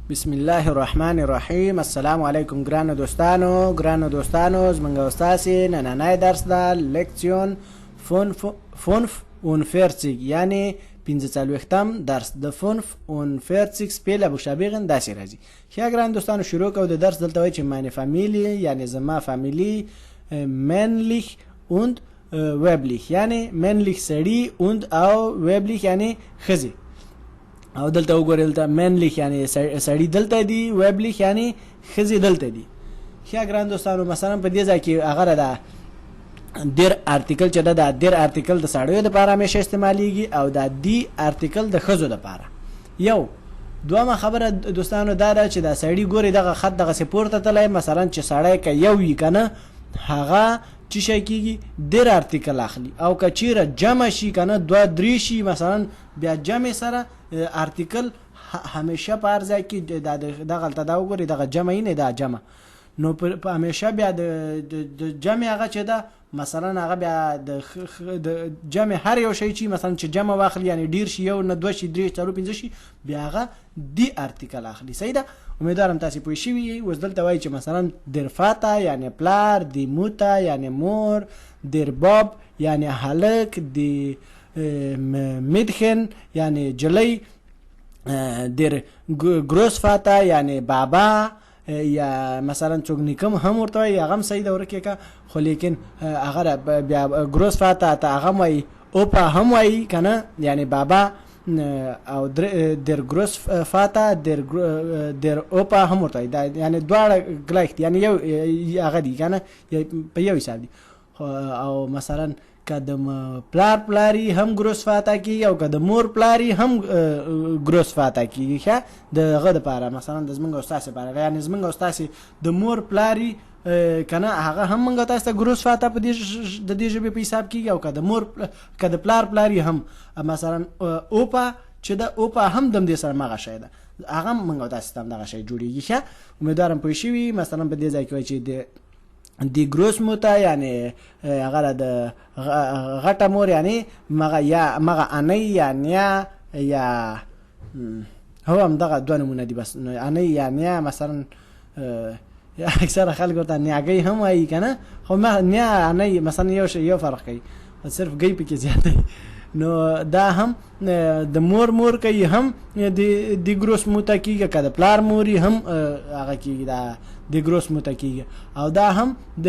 بسم الله الرحمن الرحیم. السلام علیکم ګرانو دوستانو زمونږ استاسي نننی درس ده لکسیون 45 یعنی 45م درس د 45 سپیل بوشابیغن داسې راځي. ښه ګران دوستانو شروع کوو د درس. دلته وایي چې meine Familie یعنی زما فامیلی männlich und weiblich یعنی männlich سړي und او weiblich یعنی ښځې. او دلته وګورئ دلته männlich یعنی سړي دلته دي، weiblich یعنی ښځې دلته دي. ښه ګران دوستانو مثلا په دې ځای کې هغه ده در ارتیکل چې ده د در ارتیکل د سړیو دپاره همیشه استعمالیږي او د دی ارتیکل د ښځو دپاره. یو دومه خبره دوستانو دا ده چې دا سړي ګوري دغه خط دغسې پورته تللی، مثلا چې سړی که یو وي که نه هغه چې شی کېږي در ارتیکل اخلي، او که چیرې جمع شي که نه دوه درې شي مثلا بیا جمع سره ارتیکل همیشه په هر ځای کې دغلته دا وګورئ دغه جمع یې نه دا جمع، نو په همیشه بیا د جمع هغه چې ده مثلا هغه بیا د جمع هر یو شی چې مثلا چې جمع واخلي یعنی ډیر شي، یو نه دوه شي درې څلور پنځه شي بیا هغه دی ارتیکل اخلي. صحیح ده؟ امیدوارم تاسې پوه شوي. اوس دلته وایي چې مثلا در فاتا یعنی پلار، دی موتا یعنی مور، در باب یعنی هلک، دی میدخن یعنی جلی، در گروس فاتا یعنی بابا، یا مثلا څوک نیکم هم ورته وایي هغه هم صحیح ده ورکې که، خو لیکن هغه بیا گروس فاتا ته هغه هم وایي، اوپا هم وایي که نه یعنی بابا، او در گروس فاتا در اوپا هم ورته وایي، یعنی دواړه ګلایخ دي یعنی یو هغه دي که نه په یو حساب دي. او مثلا که د پلار پلاری هم گروس فاتا کیږي او که د مور پلاری هم گروس فاتا کیږي. ښه د هغه دپاره مثلا د زمونږ استاد لپاره یعنی زمونږ استاد د مور پلاری که نه هغه هم موږ تاسو ته گروس فاتا په د دې ژبې په حساب کیږي، او که د مور که د پلار پلاری هم مثلا اوپا چې د اوپا هم د دې سره مغه شی ده هغه موږ تاسو ته دغه شی جوړیږي. ښه امیدوارم پوه شوي. مثلا په دې ځای کې وایي چې دی گروس موتا یعنی هغه د غټه مور یعنی مغه انی یا نیا یا هو هم دغه دوه نمونه دي بس، انی یا نیا مثلا اکثر خلک ورته نیاګۍ هم وایي که نه، خو نیا انی مثلا یو فرق کوي صرف گۍ پکې زیات دی. نو دا هم د مور کوي هم د گروس موتا کیږي، که د پلار موري هم هغه کیږي دا د گروس موتا کیږي، او دا هم د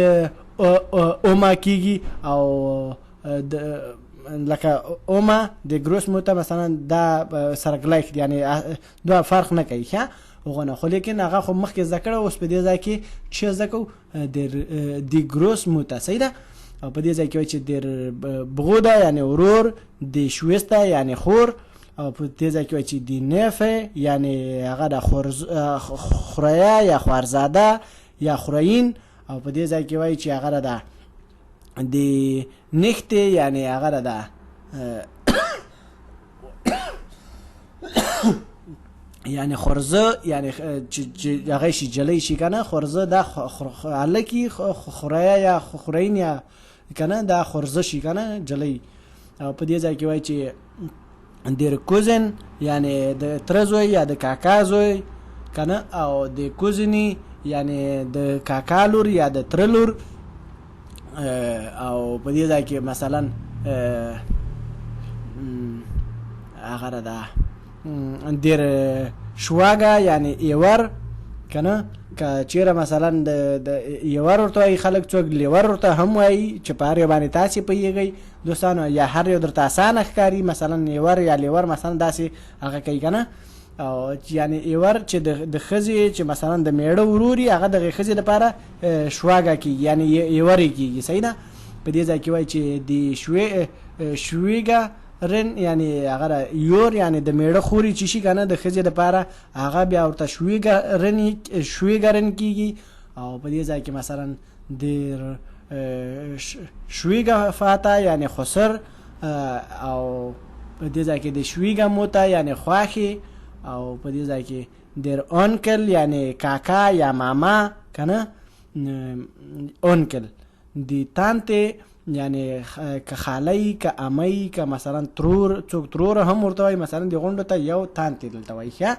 اوما کیږي، او لکه اوما د گروس موتا مثلا دا سره ګلایخ یعنی دا فرق نه کوي. ښه وغونه خو لیکن هغه خو مخکې زده کړه، اوس په دې ځای کې چې زده کوو د گروس موتا. صحیح ده؟ او په دې ځای کې وایي چې در بغوده یعنی ورور، د شویسته یعنی خور، او په دې ځای کې وایي چې د نیفه یعنی هغه د خوریا یا خوارزاده یا خورین، او په دې ځای کې وایي چې هغه د نخته یعنی هغه د یعنی خورزه یعنی چې هغه شي جلی شي کنه، خورزه د هلکی خوریا یا خورین یا کنه دا خورزه شي کنه جلی. او په دې ځای کې وایي چې در کوزن یعنی د تره زوی یا د کاکا زوی کنه، او د کوزنی یعنی د کاکا لور یا د تره لور. او په دې ځای کې مثلا هغه ده در شواګه یعنی ایور کنه، که چیرې مثلا د یور ورته وایي خلک، څوک لیور ورته هم وایي چې په هر یو باندې تاسې پوهېږئ دوستانو، یا هر یو درته اسانه ښکاري مثلا یور یا لیور مثلا داسې هغه کوي که نه. او یعنی ایور چې د ښځې چې مثلا د میړه وروري هغه دغې ښځې دپاره شواګه کېږي یعنی یورې کېږي. صحیح ده؟ په دې ځای کې وایي چې د شویګه رن یعنی هغه یور یعنی د میړه خوري چې شي که نه د ښځې دپاره هغه بیا ورته شویګرن کېږي. او په دې ځای کې مثلا د شویګه فاتا یعنی خسر، او په دې ځای کې د شویګه موتا یعنی خواښې، او په دې ځای کې در اونکل یعنی کاکا یا ماما که نه، اونکل د تانته یعنی که خالی که امی که مثلا ترور څوک ترور هم ورته وایي، مثلا د غونډو ته یو تانتې دلته وایي. ښه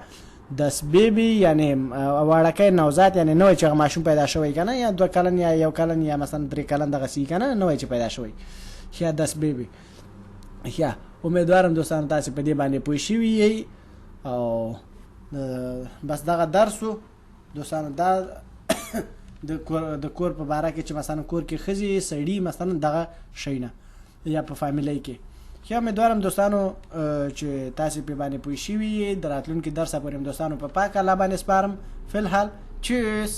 دس بیبي یعنی واړکی نوزاد یعنی نوی چې ماشوم پیدا شوی کنه یا 2 کلن یا 1 کلن یا مثلا 3 کلن دغه سی کنه نوی چې پیدا شوی یا دس بیبي. یا امیدوارم دوستان تاسو په دې باندې پوه شئ او بس دغه درسو دوستان دا د کور په باره کې چې مثلا کور کې ښځې سړي مثلا دغه شی نه یا په فامیلی کې. یا امیدوارم دوستانو چې تاسو په باندې پوه شئ د راتلونکي درس پورې دوستانو په پاک الله باندې سپارم. فی الحال چیس.